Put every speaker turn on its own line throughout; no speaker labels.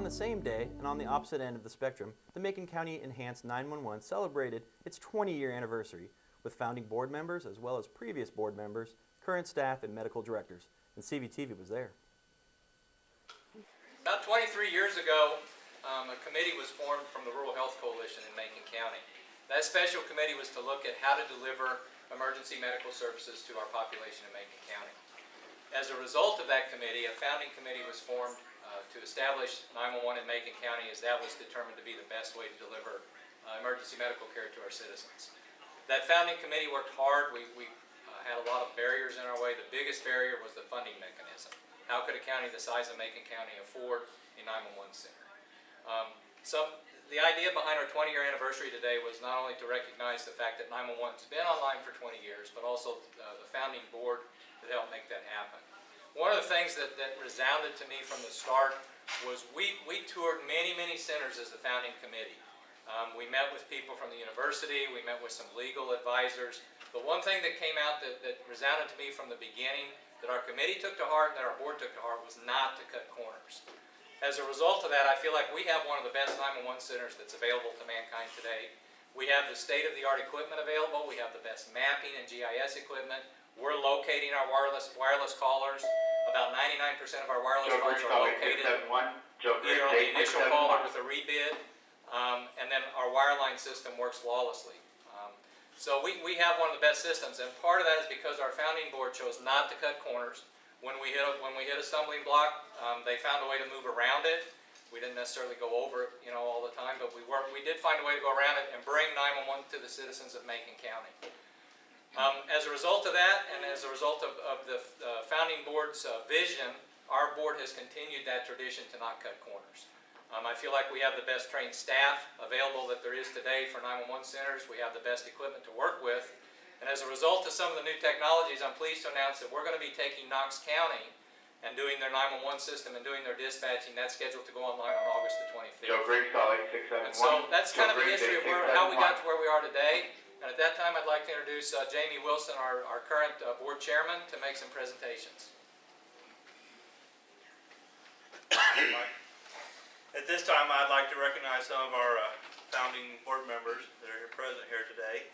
the same day, and on the opposite end of the spectrum, the Macon County Enhanced 911 celebrated its 20-year anniversary with founding board members as well as previous board members, current staff, and medical directors. And CVTV was there.
About 23 years ago, a committee was formed from the Rural Health Coalition in Macon County. That special committee was to look at how to deliver emergency medical services to our population in Macon County. As a result of that committee, a founding committee was formed to establish 911 in Macon County, as that was determined to be the best way to deliver emergency medical care to our citizens. That founding committee worked hard. We had a lot of barriers in our way. The biggest barrier was the funding mechanism. How could a county the size of Macon County afford a 911 center? The idea behind our 20-year anniversary today was not only to recognize the fact that 911's been online for 20 years, but also the founding board that helped make that happen. One of the things that resounded to me from the start was we toured many centers as the founding committee. We met with people from the university, we met with some legal advisors. But one thing that came out that resounded to me from the beginning, that our committee took to heart and that our board took to heart, was not to cut corners. As a result of that, I feel like we have one of the best 911 centers that's available to mankind today. We have the state-of-the-art equipment available. We have the best mapping and GIS equipment. We're locating our wireless callers. About 99% of our wireless calls are located either on the initial call or with a rebid. And then our wireline system works flawlessly. So we have one of the best systems, and part of that is because our founding board chose not to cut corners. When we hit a stumbling block, they found a way to move around it. We didn't necessarily go over it, all the time, but we did find a way to go around it and bring 911 to the citizens of Macon County. As a result of that, and as a result of the founding board's vision, our board has continued that tradition to not cut corners. I feel like we have the best trained staff available that there is today for 911 centers. We have the best equipment to work with. And as a result of some of the new technologies, I'm pleased to announce that we're going to be taking Knox County and doing their 911 system and doing their dispatching. That's scheduled to go online on August the 25th.
Joe Griggsall, 8671.
And so that's kind of the history of how we got to where we are today. And at that time, I'd like to introduce Jamie Wilson, our current board chairman, to make some presentations.
At this time, I'd like to recognize some of our founding board members that are present here today.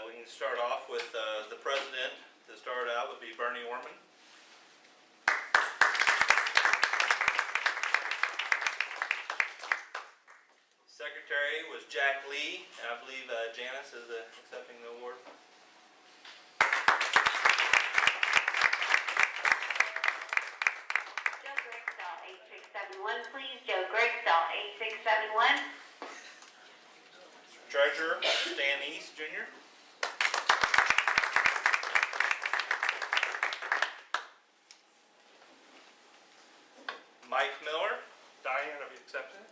We can start off with the president. To start out would be Bernie Orman. Secretary was Jack Lee, and I believe Janice is accepting the award.
Joe Griggsall, 8671, please. Joe Griggsall, 8671.
Treasurer Stan East Jr. Mike Miller. Diane, have you accepted it?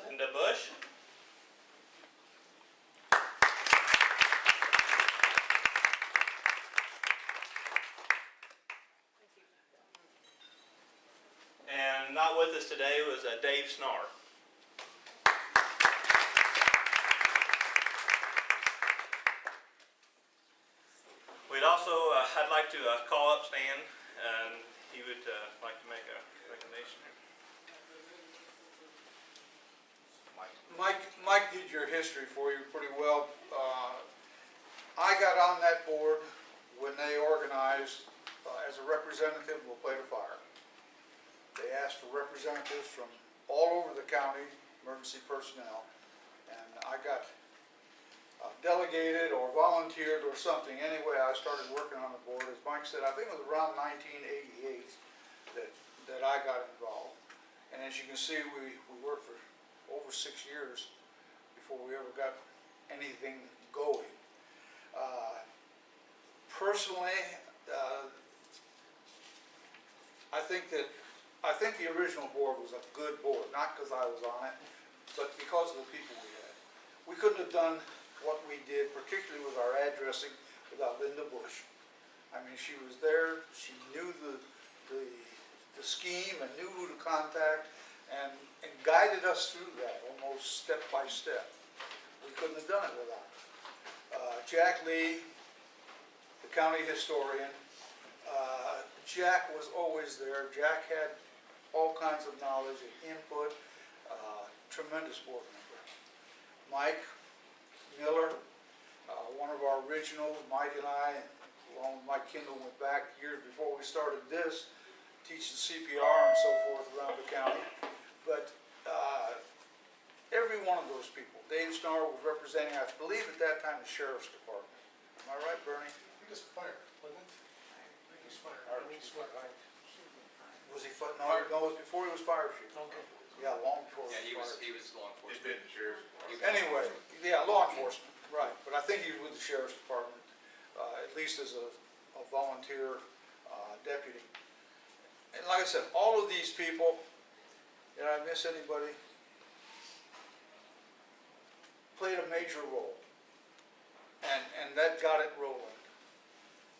Linda Bush. And not with us today was Dave Snar. We'd also, I'd like to call up Stan, and he would like to make a recommendation.
Mike did your history for you pretty well. I got on that board when they organized as a representative of La Plata Fire. They asked for representatives from all over the county, emergency personnel, and I got delegated or volunteered or something. Anyway, I started working on the board. As Mike said, I think it was around 1988 that I got involved. And as you can see, we worked for over 6 years before we ever got anything going. Personally, I think the original board was a good board, not because I was on it, but because of the people we had. We couldn't have done what we did, particularly with our addressing, without Linda Bush. I mean, she was there, she knew the scheme and knew who to contact, and guided us through that almost step by step. We couldn't have done it without her. Jack Lee, the county historian. Jack was always there. Jack had all kinds of knowledge and input, tremendous board member. Mike Miller, one of our originals, Mike and I, along with Mike Kendall, went back years before we started this, teaching CPR and so forth around the county. But every one of those people, Dave Starr was representing, I believe at that time, the Sheriff's Department. Am I right, Bernie?
He was fired, wasn't it? He was fired.
Was he, no, it was before he was fire chief.
Okay.
Yeah, long before
Yeah,
he was fire chief.
he was law
He's
enforcement.
been the sheriff.
He was-
Anyway, yeah, law enforcement, right, but I think he was with the Sheriff's Department, at least as a volunteer deputy. And like I said, all of these people, did I miss anybody? Played a major role, and that got it rolling.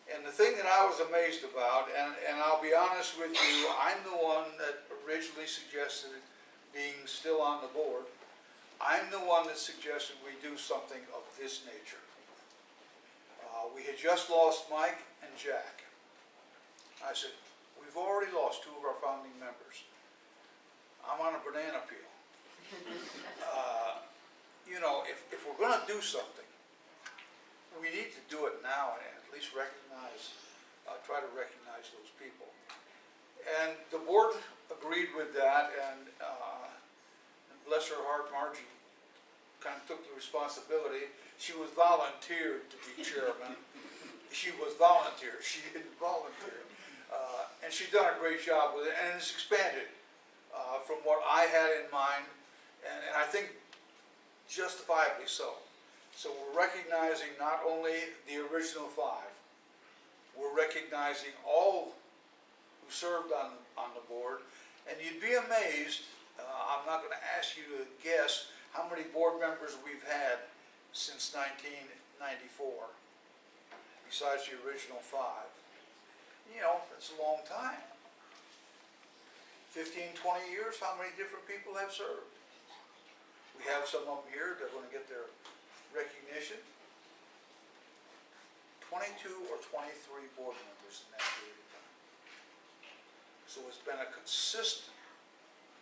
And the thing that I was amazed about, and I'll be honest with you, I'm the one that originally suggested being still on the board. I'm the one that suggested we do something of this nature. We had just lost Mike and Jack. I said, we've already lost two of our founding members. I'm on a banana peel. You know, if we're gonna do something, we need to do it now and at least recognize, try to recognize those people. And the board agreed with that, and bless her heart, Margie kind of took the responsibility. She was volunteered to be chairman. She was volunteer, she didn't volunteer. And she's done a great job with it, and it's expanded from what I had in mind, and I think justifiably so. So we're recognizing not only the original five, we're recognizing all who served on the board, and you'd be amazed, I'm not gonna ask you to guess how many board members we've had since 1994, besides the original five. You know, that's a long time. 15, 20 years, how many different people have served? We have some of them here that are gonna get their recognition. 22 or 23 board members in that period of time. So it's been a consistent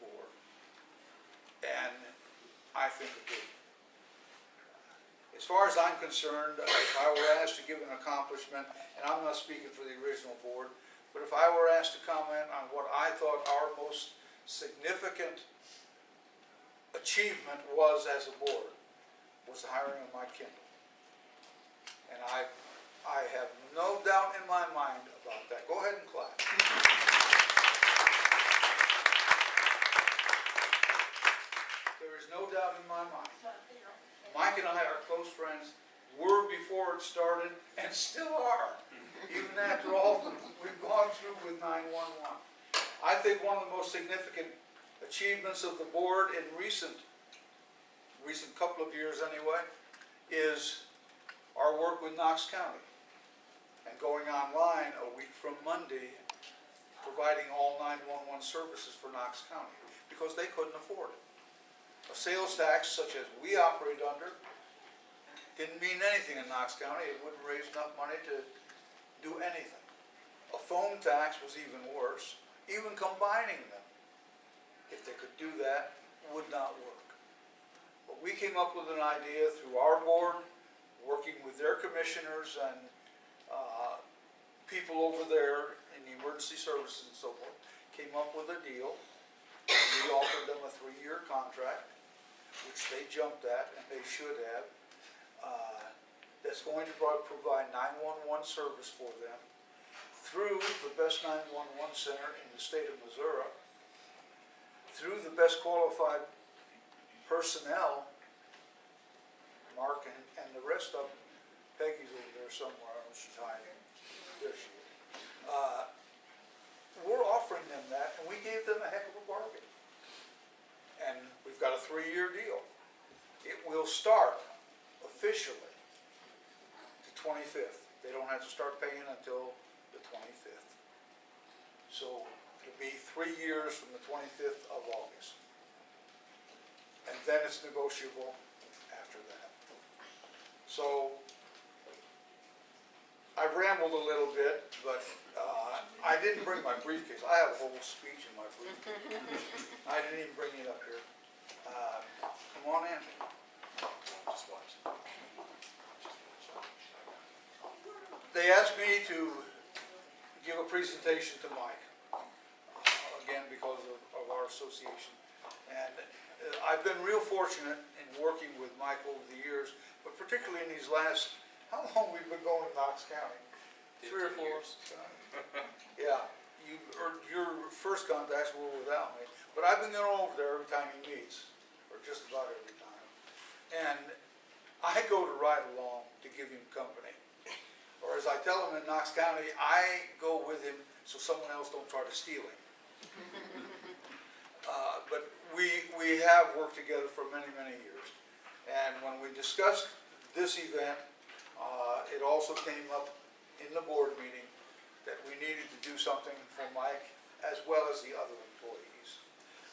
board, and I think a good. As far as I'm concerned, if I were asked to give an accomplishment, and I'm not speaking for the original board, but if I were asked to comment on what I thought our most significant achievement was as a board, was the hiring of Mike Kendall. And I have no doubt in my mind about that. Go ahead and clap. There is no doubt in my mind. Mike and I are close friends, were before it started, and still are, even after all we've gone through with 911. I think one of the most significant achievements of the board in recent couple of years anyway, is our work with Knox County. And going online a week from Monday, providing all 911 services for Knox County, because they couldn't afford it. A sales tax such as we operate under didn't mean anything in Knox County. It wouldn't raise enough money to do anything. A phone tax was even worse. Even combining them, if they could do that, would not work. But we came up with an idea through our board, working with their commissioners and people over there in the emergency services and so forth, came up with a deal. We offered them a 3-year contract, which they jumped at, and they should have, that's going to provide 911 service for them through the best 911 center in the state of Missouri, through the best qualified personnel, Mark and the rest of them. Peggy's over there somewhere, I don't know if she's hiding. There she is. We're offering them that, and we gave them a heck of a bargain. And we've got a 3-year deal. It will start officially the 25th. They don't have to start paying until the 25th. So it'll be 3 years from the 25th of August. And then it's negotiable after that. So I've rambled a little bit, but I didn't bring my briefcase. I have a whole speech in my briefcase. I didn't even bring it up here. Come on in.
Just watch.
They asked me to give a presentation to Mike, again, because of our association. And I've been real fortunate in working with Mike over the years, but particularly in these last, how long we've been going to Knox County? 3 or 4 years. Yeah, your first contacts were without me, but I've been going over there every time he meets, or just about every time. And I go to ride along to give him company. Or as I tell him in Knox County, I go with him so someone else don't try to steal him. But we have worked together for many, many years. And when we discussed this event, it also came up in the board meeting that we needed to do something for Mike as well as the other employees.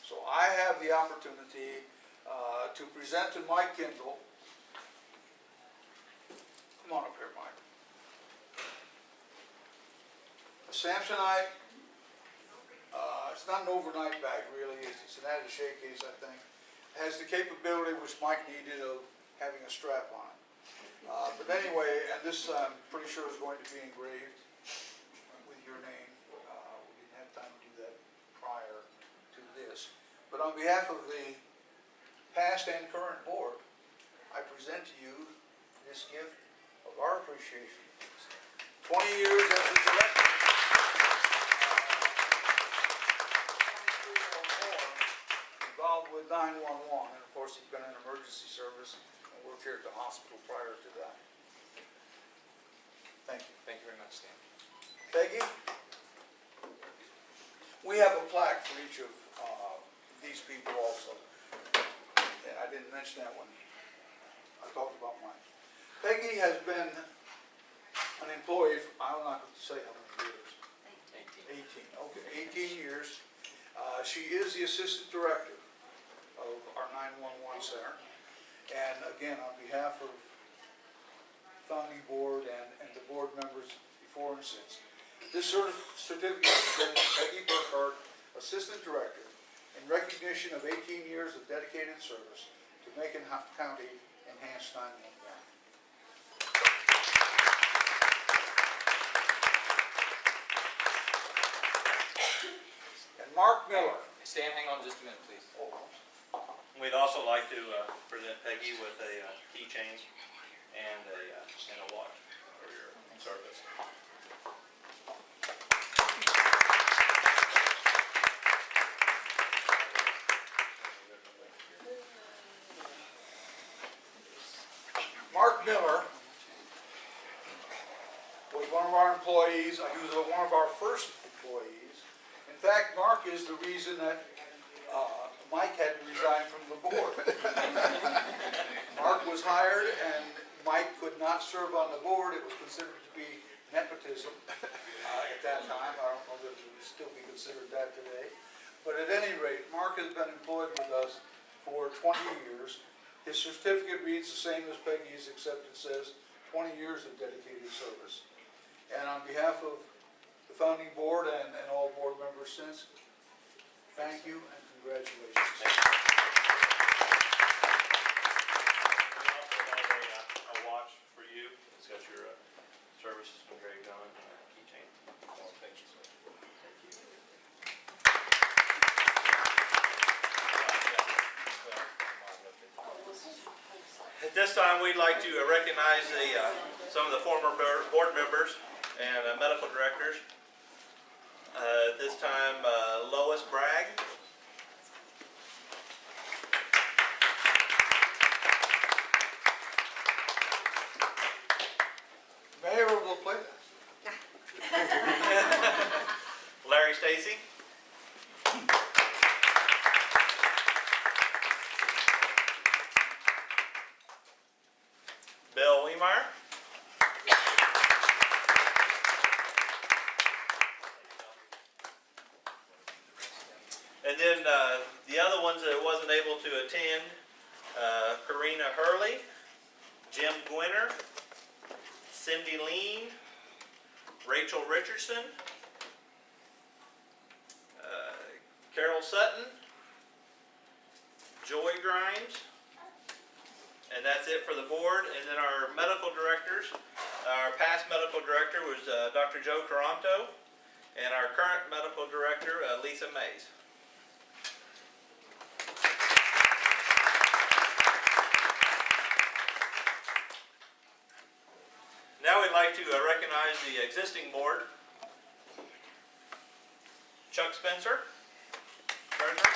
So I have the opportunity to present to Mike Kindle. Come on up here, Mike. A Samsonite, it's not an overnight bag really, it's an attaché case, I think. It has the capability which Mike needed of having a strap on it. But anyway, and this I'm pretty sure is going to be engraved with your name. We didn't have time to do that prior to this. But on behalf of the past and current board, I present to you this gift of our appreciation. 20 years as a director. 23 or more involved with 911, and of course you've been in emergency service and worked here at the hospital prior to that. Thank you.
Thank you very much, Stan.
Peggy, we have a plaque for each of these people also, and I didn't mention that when I talked about mine. Peggy has been an employee, I'm not going to say how many years. 18, okay, 18 years. She is the assistant director of our 911 center. And again, on behalf of founding board and the board members before and since, this certificate is given to Peggy Burkhart, assistant director, in recognition of 18 years of dedicated service to Macon County Enhanced 911. Mark Miller.
Stan, hang on just a minute, please.
We'd also like to present Peggy with a keychain and a watch for your service.
Mark Miller was one of our employees. He was one of our first employees. In fact, Mark is the reason that Mike had to resign from the board. Mark was hired and Mike could not serve on the board. It was considered to be nepotism at that time. I don't know that it would still be considered that today. But at any rate, Mark has been employed with us for 20 years. His certificate reads the same as Peggy's, except it says 20 years of dedicated service. And on behalf of the founding board and all board members since, thank you and congratulations.
We also have a watch for you. It's got your services engraved on it and a keychain. Thank you, sir. Thank you. At this time, we'd like to recognize some of the former board members and medical directors. At this time, Lois Bragg.
Mayor will play that.
Larry Stacy. Bill Wiemeyer. And then the other ones that wasn't able to attend, Karina Hurley, Jim Gwinner, Cindy Lean, Rachel Richardson, Carol Sutton, Joy Grimes, and that's it for the board. And then our medical directors, our past medical director was Dr. Joe Caranto, and our current medical director, Lisa Mays. Now we'd like to recognize the existing board. Chuck Spencer, treasurer.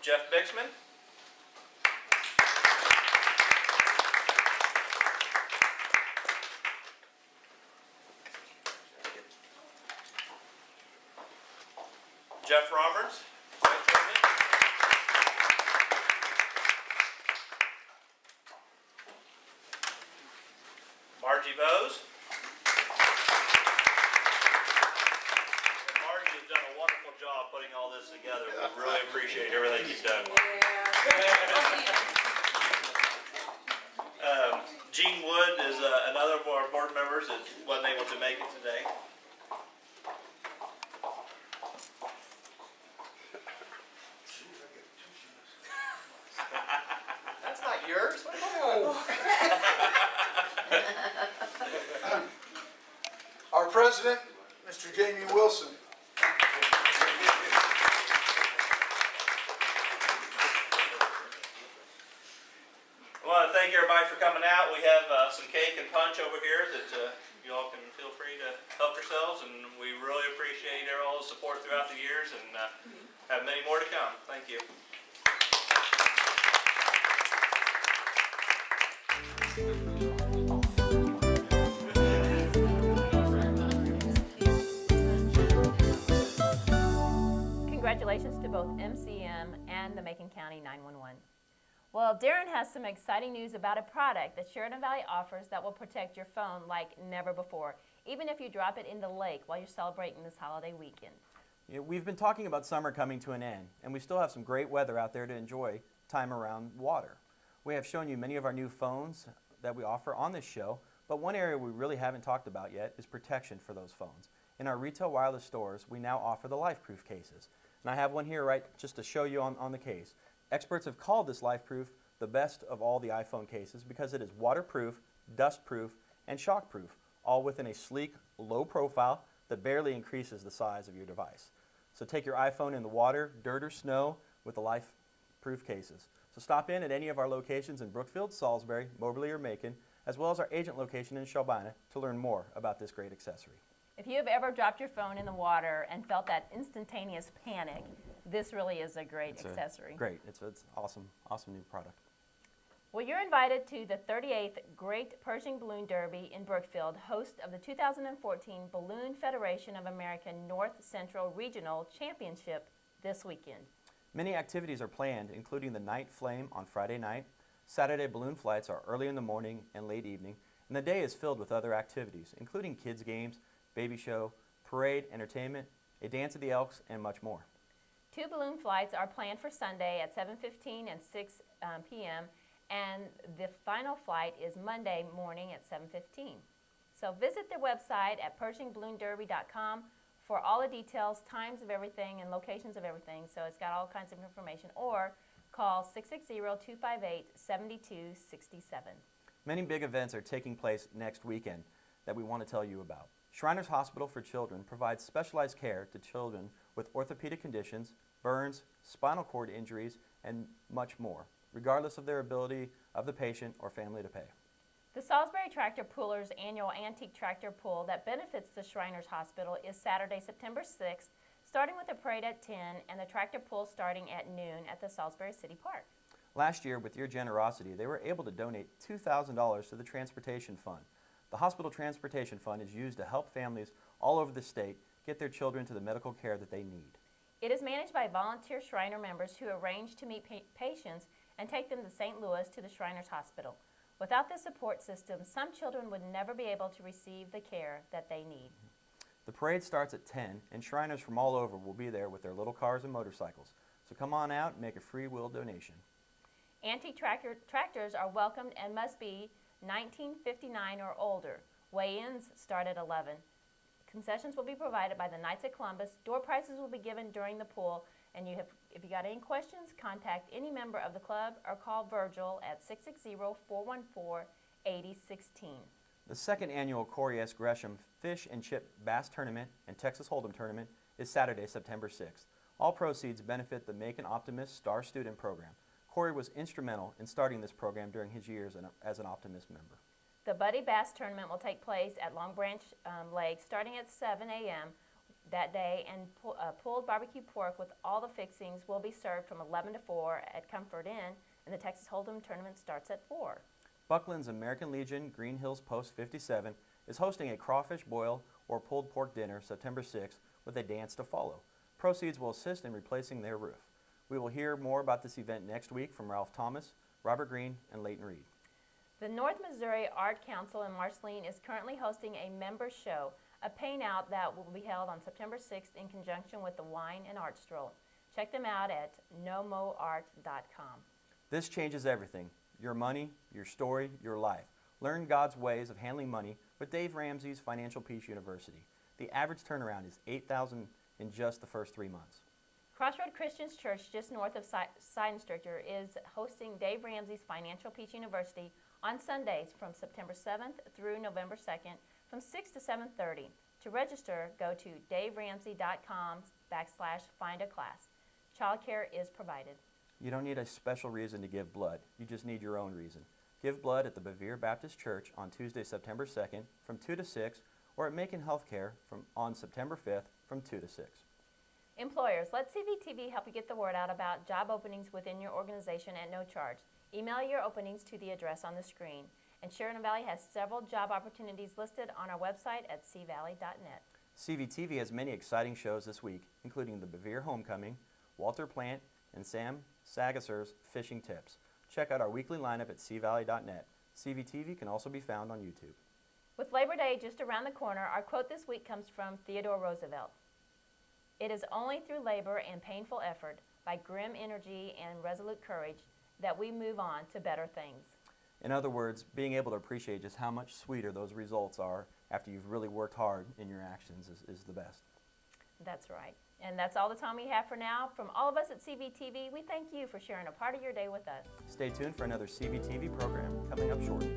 Jeff Bixman. Jeff Roberts, vice president. Margie Bose. And Margie has done a wonderful job putting all this together. We really appreciate everything you've done. Gene Wood is another of our board members that wasn't able to make it today.
That's not yours? What am I on?
Our president, Mr. Jamie Wilson.
I want to thank everybody for coming out. We have some cake and punch over here that you all can feel free to help yourselves, and we really appreciate all the support throughout the years, and have many more to come. Thank you.
Congratulations to both MCM and the Macon County 911. Well, Darren has some exciting news about a product that Sheridan Valley offers that will protect your phone like never before, even if you drop it in the lake while you're celebrating this holiday weekend.
You know, we've been talking about summer coming to an end, and we still have some great weather out there to enjoy time around water. We have shown you many of our new phones that we offer on this show, but one area we really haven't talked about yet is protection for those phones. In our retail wireless stores, we now offer the LifeProof cases. And I have one here right just to show you on the case. Experts have called this LifeProof the best of all the iPhone cases because it is waterproof, dustproof, and shockproof, all within a sleek, low profile that barely increases the size of your device. So take your iPhone in the water, dirt, or snow with the LifeProof cases. So stop in at any of our locations in Brookfield, Salisbury, Moberly, or Macon, as well as our agent location in Shelbina to learn more about this great accessory.
If you have ever dropped your phone in the water and felt that instantaneous panic, this really is a great accessory.
Great. It's awesome new product.
Well, you're invited to the 38th Great Pershing Balloon Derby in Brookfield, host of the 2014 Balloon Federation of America North Central Regional Championship this weekend.
Many activities are planned, including the Night Flame on Friday night. Saturday balloon flights are early in the morning and late evening, and the day is filled with other activities, including kids' games, baby show, parade, entertainment, a dance of the Elks, and much more.
2 balloon flights are planned for Sunday at 7:15 and 6 p.m., and the final flight is Monday morning at 7:15. So visit their website at PershingBalloonDerby.com for all the details, times of everything, and locations of everything. So it's got all kinds of information, or call 660-258-7267.
Many big events are taking place next weekend that we want to tell you about. Shriners Hospital for Children provides specialized care to children with orthopedic conditions, burns, spinal cord injuries, and much more, regardless of their ability of the patient or family to pay.
The Salisbury Tractor Pullers annual antique tractor pull that benefits the Shriners Hospital is Saturday, September 6th, starting with a parade at 10 and the tractor pull starting at noon at the Salisbury City Park.
Last year, with your generosity, they were able to donate $2,000 to the Transportation Fund. The Hospital Transportation Fund is used to help families all over the state get their children to the medical care that they need.
It is managed by volunteer Shriner members who arrange to meet patients and take them to St. Louis to the Shriners Hospital. Without this support system, some children would never be able to receive the care that they need.
The parade starts at 10, and Shriners from all over will be there with their little cars and motorcycles. So come on out and make a free will donation.
Tractors are welcomed and must be 1959 or older. Weigh-ins start at 11. Concessions will be provided by the Knights of Columbus. Door prizes will be given during the pool. And if you got any questions, contact any member of the club or call Virgil at 660-414-8016.
The second annual Corey S. Gresham Fish and Chip Bass Tournament and Texas Hold'em Tournament is Saturday, September 6th. All proceeds benefit the Macon Optimist Star Student Program. Corey was instrumental in starting this program during his years as an Optimist member.
The Buddy Bass Tournament will take place at Long Branch Lake starting at 7 a.m. that day, and pulled barbecue pork with all the fixings will be served from 11 to 4 at Comfort Inn, and the Texas Hold'em Tournament starts at 4.
Buckland's American Legion Green Hills Post 57 is hosting a crawfish boil or pulled pork dinner September 6th with a dance to follow. Proceeds will assist in replacing their roof. We will hear more about this event next week from Ralph Thomas, Robert Green, and Leighton Reed.
The North Missouri Art Council in Marceline is currently hosting a member show, a paint out that will be held on September 6th in conjunction with the Wine and Art Stroll. Check them out at nomoart.com.
This changes everything. Your money, your story, your life. Learn God's ways of handling money with Dave Ramsey's Financial Peace University. The average turnaround is $8,000 in just the first 3 months.
Crossroad Christian Church, just north of Seidenstricker, is hosting Dave Ramsey's Financial Peace University on Sundays from September 7th through November 2nd from 6 to 7:30. To register, go to daveramsey.com/find-a-class. Childcare is provided.
You don't need a special reason to give blood. You just need your own reason. Give blood at the Bevere Baptist Church on Tuesday, September 2nd from 2 to 6, or at Macon Healthcare on September 5th from 2 to 6.
Employers, let CVTV help you get the word out about job openings within your organization at no charge. Email your openings to the address on the screen. And Sheridan Valley has several job opportunities listed on our website at cvalley.net.
CVTV has many exciting shows this week, including the Bevere Homecoming, Walter Plant, and Sam Sagasser's Fishing Tips. Check out our weekly lineup at cvalley.net. CVTV can also be found on YouTube.
With Labor Day just around the corner, our quote this week comes from Theodore Roosevelt. It is only through labor and painful effort, by grim energy and resolute courage, that we move on to better things.
In other words, being able to appreciate just how much sweeter those results are after you've really worked hard in your actions is the best.
That's right. And that's all the time we have for now. From all of us at CVTV, we thank you for sharing a part of your day with us.
Stay tuned for another CVTV program coming up shortly.